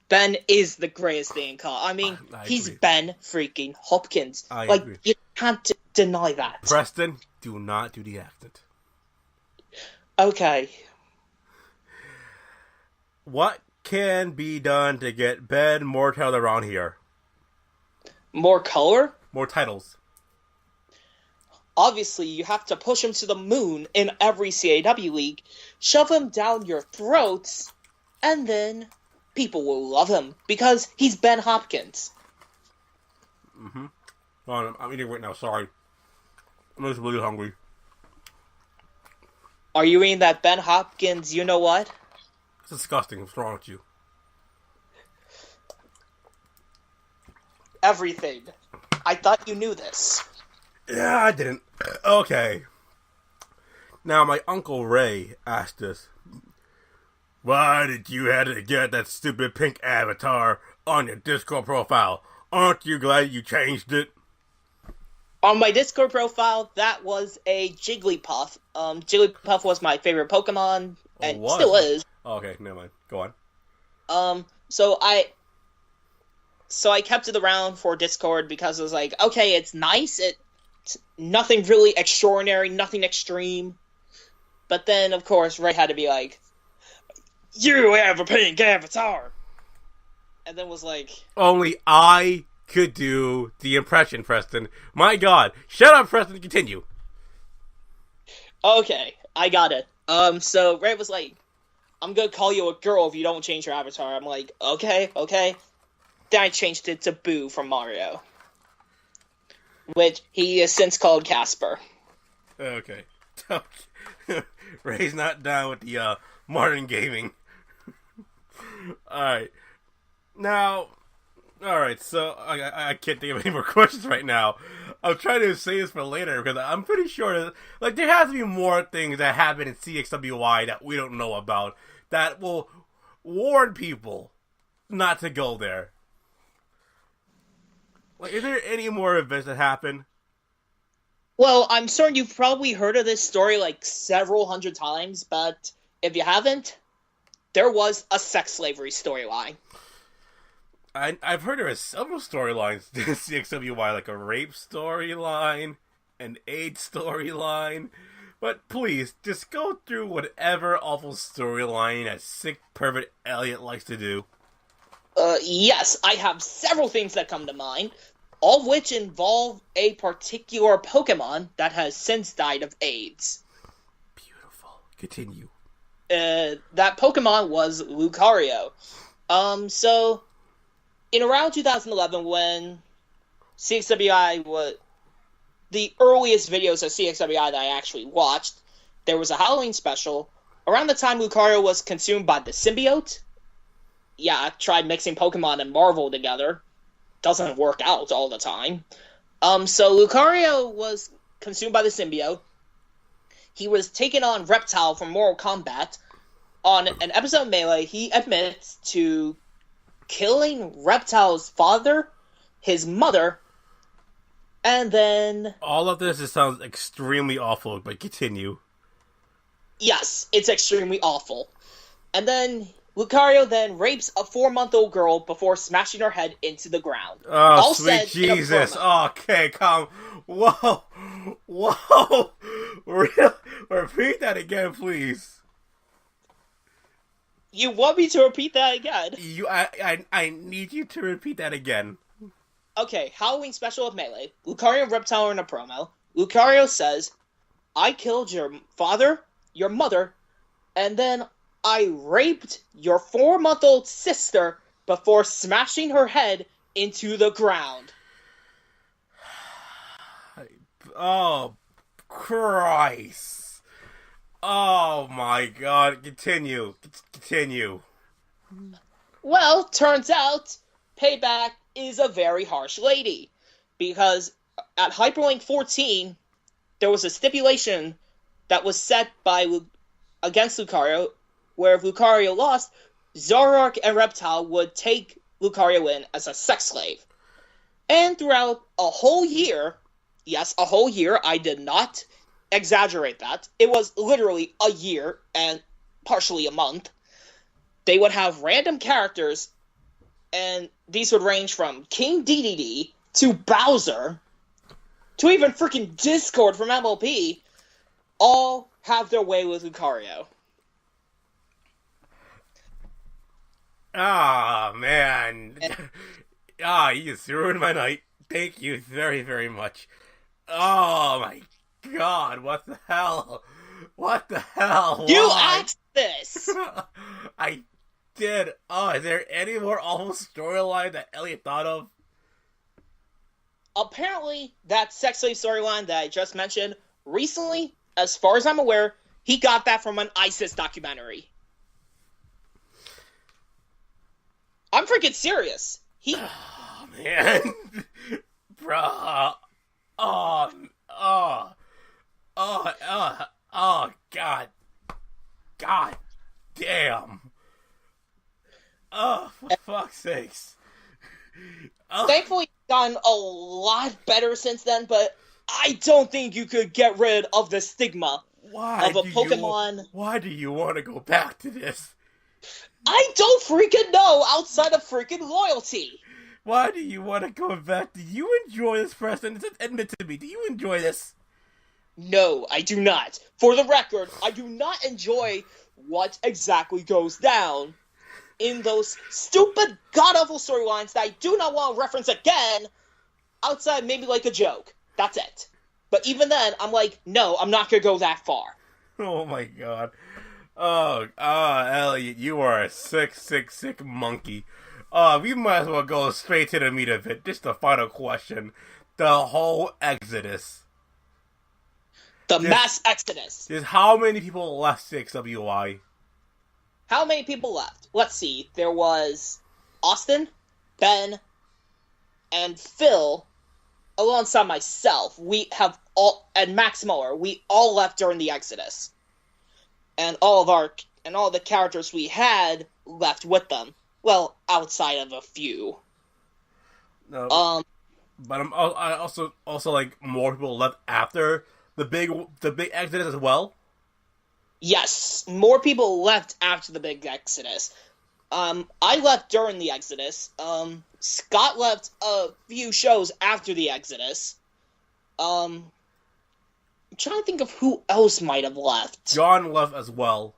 Ben is the greatest thing in Caw. I mean, he's agree. Ben freaking Hopkins. I agree. You can't deny that. Preston, do not do the accent. Okay. What can be done to get Ben more titles around here? More color? More titles. Obviously, you have to push him to the moon in every CAW league, shove him down your throats, and then people will love him because he's Ben Hopkins. Mm-hmm. I'm eating right now, sorry. I'm just really hungry. Are you eating that Ben Hopkins, you know what? It's disgusting. What's wrong with you? Everything. I thought you knew this. Yeah, I didn't. Okay. Now, my Uncle Ray asked us, why did you have to get that stupid pink avatar on your Discord profile? Aren't you glad you changed it? On my Discord profile, that was a Jigglypuff. Jigglypuff was my favorite Pokemon, and still is. Oh, okay, never mind. Go on. So I kept it around for Discord because it was like, okay, it's nice. It's nothing really extraordinary, nothing extreme. But then, of course, Ray had to be like, you have a pink avatar. and then was like, Only I could do the impression, Preston. My God. Shut up, Preston. Continue. okay, I got it. So Ray was like, I'm gonna call you a girl if you don't change your avatar. I'm like, okay. Then I changed it to Boo from Mario, which he has since called Casper. Okay. Ray's not down with the modern gaming. Alright. Now, alright, so I can't think of any more questions right now. I'm trying to save this for later because I'm pretty sure that, there has to be more things that happen in CXWY that we don't know about that will warn people not to go there. Like, is there any more events that happen? Well, I'm certain you've probably heard of this story like several hundred times, but if you haven't, there was a sex slavery storyline. I've heard there are several storylines in CXWY, like a rape storyline, an AIDS storyline, but please, just go through whatever awful storyline that sick pervert Elliot likes to do. Yes, I have several things that come to mind, all of which involve a particular Pokemon that has since died of AIDS. Beautiful. Continue. That Pokemon was Lucario. So, in around 2011, when CXWI was the earliest videos of CXWI that I actually watched, there was a Halloween special. Around the time Lucario was consumed by the symbiote. Yeah, I tried mixing Pokemon and Marvel together. Doesn't work out all the time. So Lucario was consumed by the symbiote. He was taken on Reptile from Mortal Kombat. On an episode of Melee, he admits to killing Reptile's father, his mother, and then... All of this sounds extremely awful, but continue. Yes, it's extremely awful. And then Lucario then rapes a 4-month-old girl before smashing her head into the ground. Oh, All sweet Jesus. Okay, calm. Whoa. Repeat that again, please. You want me to repeat that again? I need you to repeat that again. Okay, Halloween special of Melee. Lucario and Reptile are in a promo. Lucario says, I killed your father, your mother, and then I raped your 4-month-old sister before smashing her head into the ground. Oh, Christ. Oh my God, continue. Well, turns out, Payback is a very harsh lady. Because at Hyperlink 14, there was a stipulation that was set against Lucario, where if Lucario lost, Zoroark and Reptile would take Lucario in as a sex slave. And throughout a whole year, yes, a whole year, I did not exaggerate that, it was literally a year and partially a month, they would have random characters, and these would range from King DDD to Bowser to even freaking Discord from MLP, all have their way with Lucario. Ah, man. You just ruined my night. Thank you very, very much. Oh my God, what the hell? What the hell? You Why? asked this! I did. Oh, is there any more awful storyline that Elliot thought of? Apparently, that sex slave storyline that I just mentioned, recently, as far as I'm aware, he got that from an ISIS documentary. I'm freaking serious. Oh, man. Bruh. Oh, God. God damn. Oh, for fuck's sakes. Oh. Thankfully, it's gotten a lot better since then, but I don't think you could get rid of the stigma of a Pokemon. Why do you want to go back to this? I don't freaking know outside of freaking loyalty. Why do you want to go back? Do you enjoy this, Preston? Admit to me, do you enjoy this? No, I do not. For the record, I do not enjoy what exactly goes down in those stupid, god-awful storylines that I do not want to reference again, outside maybe like a joke. That's it. But even then, I'm like, no, I'm not going to go that far. Oh my god. Oh, Elliot, you are a sick, sick, sick monkey. We might as well go straight to the meat of it. Just the final question. The whole Exodus. Mass Exodus. Just how many people left 6WI? How many people left? Let's see. There was Austin, Ben, and Phil, alongside myself. We have all, and Max Muller. We all left during the Exodus. And all the characters we had left with them. Well, outside of a few. No, but I also like more people left after the big Exodus as well. Yes, more people left after the big Exodus. I left during the Exodus. Scott left a few shows after the Exodus. I'm trying to think of who else might have left. John left as well.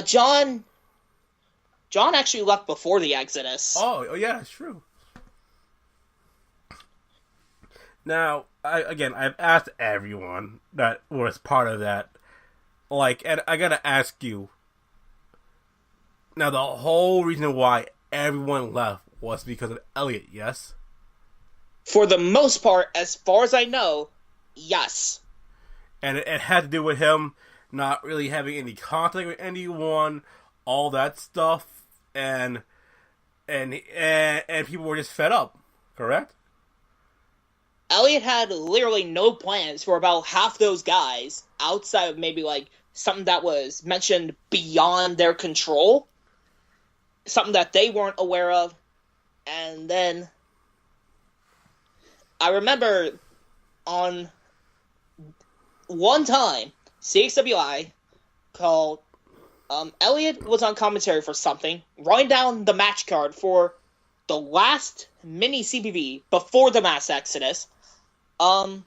John actually left before the Exodus. Oh yeah, it's true. Now, I've asked everyone that was part of that. Like, and I gotta ask you. Now, the whole reason why everyone left was because of Elliot, yes? For the most part, as far as I know, yes. And it had to do with him not really having any contact with anyone, all that stuff, and people were just fed up, correct? Elliot had literally no plans for about half those guys, outside of maybe like something that was mentioned beyond their control, something that they weren't aware of, and then I remember on one time, CXWI called, Elliot was on commentary for something, running down the match card for the last mini CPV before the Mass Exodus, and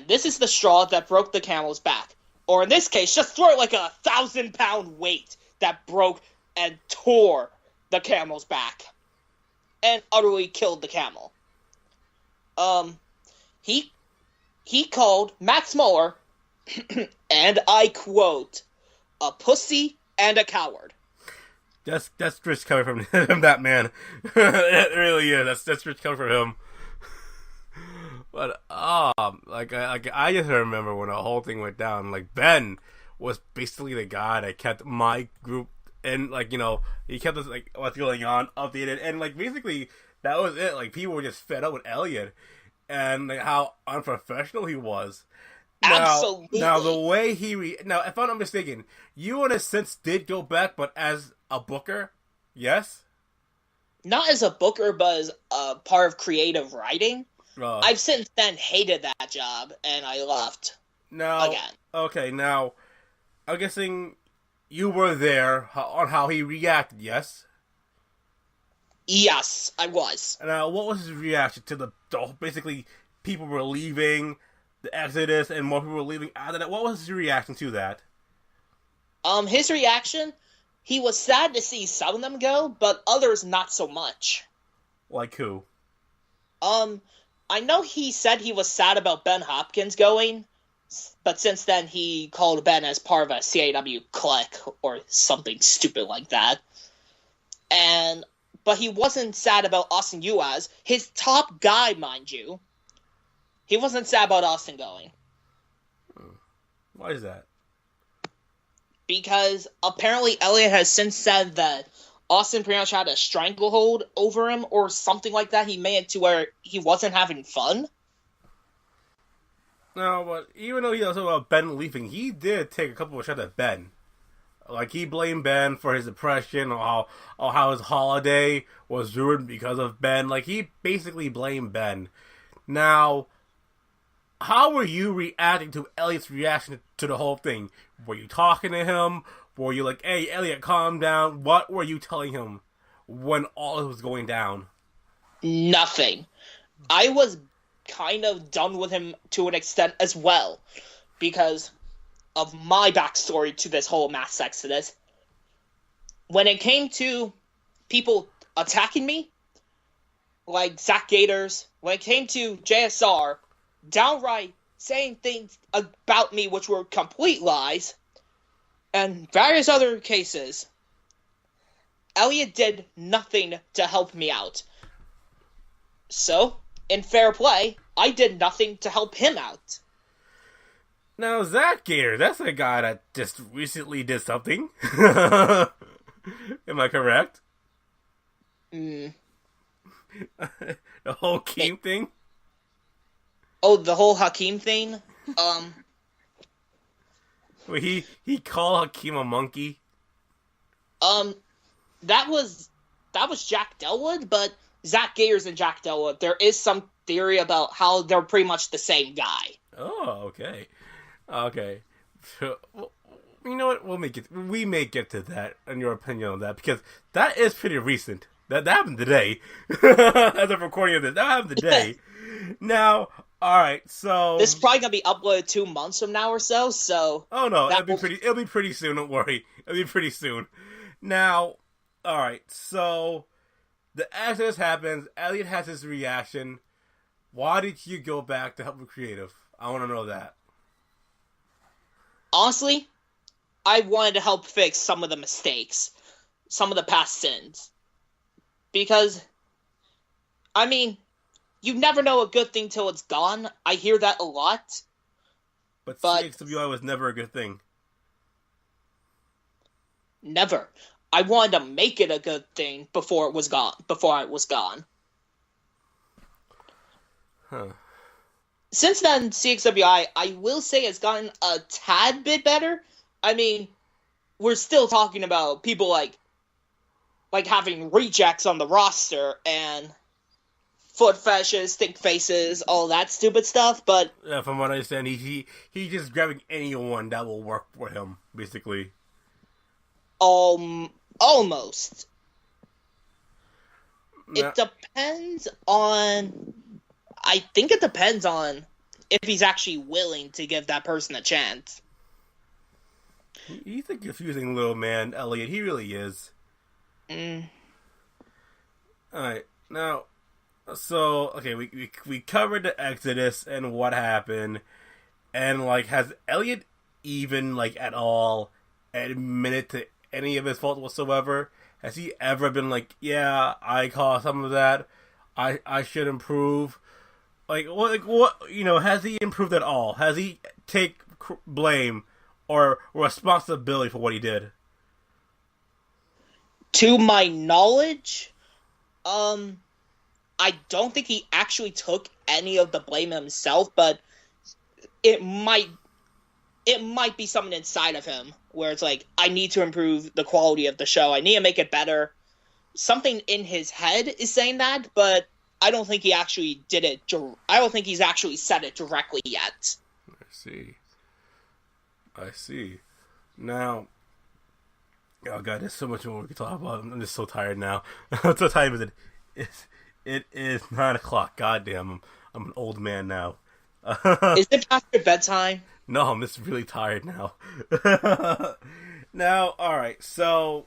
this is the straw that broke the camel's back. Or in this case, just throw it like a 1,000-pound weight that broke and tore the camel's back. And utterly killed the camel. He called Max Muller, and I quote, a pussy and a coward. That's rich coming from that man. It really is. That's rich coming from him. But I just remember when the whole thing went down. Like, Ben was basically the guy that kept my group, and like, you know, he kept us like what's going on updated, and like basically that was it. Like, people were just fed up with Elliot and like how unprofessional he was. Absolutely. Now the way now, if I'm not mistaken, you in a sense did go back, but as a booker, yes. Not as a booker, but as a part of creative writing. I've since then hated that job, and I left. Now, again. Okay, now, I'm guessing you were there on how he reacted, yes? Yes, I was. Now, what was his reaction to the basically people were leaving the Exodus and more people were leaving after that? What was his reaction to that? His reaction, he was sad to see some of them go, but others not so much. Like who? I know he said he was sad about Ben Hopkins going, but since then he called Ben as part of a CAW clique or something stupid like that. But he wasn't sad about Austin Uaz, his top guy, mind you. He wasn't sad about Austin going. Why is that? Because apparently Elliot has since said that Austin pretty much had a stranglehold over him or something like that. He made it to where he wasn't having fun. No, but even though he was about Ben leaving, he did take a couple of shots at Ben. Like, he blamed Ben for his depression or how his holiday was ruined because of Ben. Like, he basically blamed Ben. Now, how were you reacting to Elliot's reaction to the whole thing? Were you talking to him? Were you like, hey, Elliot, calm down? What were you telling him when all this was going down? Nothing. I was kind of done with him to an extent as well, because of my backstory to this whole Mass Exodus. When it came to people attacking me, like Zach Gators, when it came to JSR, downright saying things about me which were complete lies, and various other cases, Elliot did nothing to help me out. So, in fair play, I did nothing to help him out. Now, Zach Gator, that's a guy that just recently did something. Am I correct? Mm. The whole Hakeem thing? Oh, the whole Hakeem thing? Wait, he called Hakeem a monkey? That was Jack Delwood, but Zach Gators and Jack Delwood, there is some theory about how they're pretty much the same guy. Oh, okay. Okay. So, well, you know what? We may get to that and your opinion on that, because that is pretty recent. That happened today. As of recording of this, that happened today. Now, alright, so this is probably gonna be uploaded 2 months from now or so, so oh no, it'll be pretty soon, don't worry. It'll be pretty soon. Now, alright, so the Exodus happens, Elliot has his reaction. Why did you go back to help with creative? I wanna know that. Honestly, I wanted to help fix some of the mistakes, some of the past sins. Because, I mean, you never know a good thing till it's gone. I hear that a lot. But CXWI was never a good thing. Never. I wanted to make it a good thing before it was gone. Before it was gone. Huh. Since then, CXWI, I will say, has gotten a tad bit better. I mean, we're still talking about people like having rejects on the roster and foot fetishes, stink faces, all that stupid stuff, but yeah, from what I understand, he's just grabbing anyone that will work for him, basically. Almost. Now, It depends on... I think it depends on if he's actually willing to give that person a chance. He's a confusing little man, Elliot. He really is. Alright, now, so, okay, we covered the Exodus and what happened, and, like, has Elliot even, like, at all admitted to any of his fault whatsoever? Has he ever been like, yeah, I caused some of that, I should improve? Like, what, you know, has he improved at all? Has he take blame or responsibility for what he did? To my knowledge, I don't think he actually took any of the blame himself, but it might be something inside of him where it's like, I need to improve the quality of the show. I need to make it better. Something in his head is saying that, but I don't think he actually did it. I don't think he's actually said it directly yet. I see. Now, oh god, there's so much more we can talk about. I'm just so tired now. What time is it? It is 9 o'clock. Goddamn, I'm an old man now. Is it past your bedtime? No, I'm just really tired now. Now, alright, so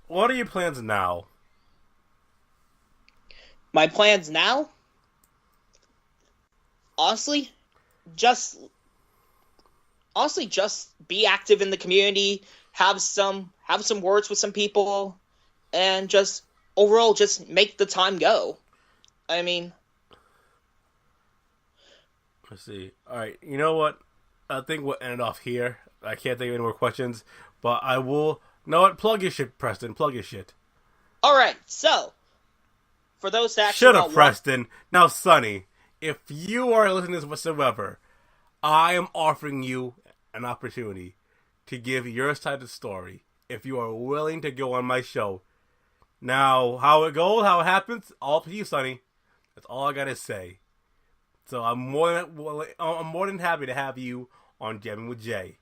what are your plans now? My plans now? Honestly, just be active in the community, have some words with some people, and just overall just make the time go. I mean, let's see. All right, you know what? I think we'll end it off here. I can't think of any more questions, but I will. Know what? Plug your shit, Preston. Plug your shit. All right. So, for those that actually shut up, Preston. Now, Sonny, if you are listening to this whatsoever, I am offering you an opportunity to give your side of the story if you are willing to go on my show. Now, how it goes, how it happens, all up to you, Sonny. That's all I gotta say. So I'm more than happy to have you on Jammin with Jay.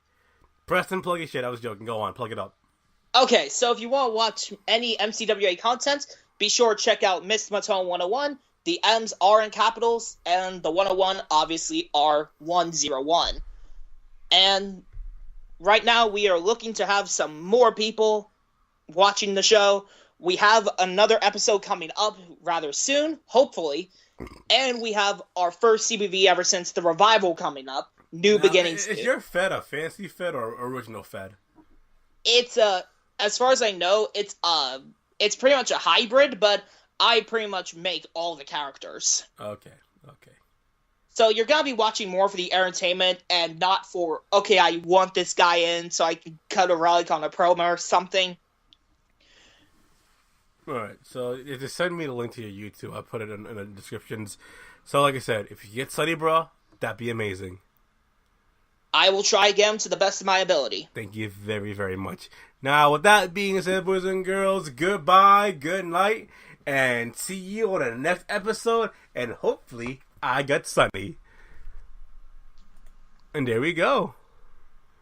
Preston, plug your shit. I was joking. Go on, plug it up. Okay, so if you want to watch any MCWA content, be sure to check out Myst 101. The M's are in capitals, and the 101 obviously are 101. And right now we are looking to have some more people watching the show. We have another episode coming up rather soon, hopefully. And we have our first CBV ever since the revival coming up. New Beginnings. Is your Fed a fancy Fed or original Fed? It's as far as I know, it's pretty much a hybrid, but I pretty much make all the characters. Okay. So you're gonna be watching more for the entertainment and not for, okay, I want this guy in so I can cut a relic on a promo or something. Alright, so just send me the link to your YouTube. I'll put it in the descriptions. So like I said, if you get Sunny Bra, that'd be amazing. I will try again to the best of my ability. Thank you very, very much. Now, with that being said, boys and girls, goodbye, good night, and see you on the next episode, and hopefully I got Sunny. And there we go.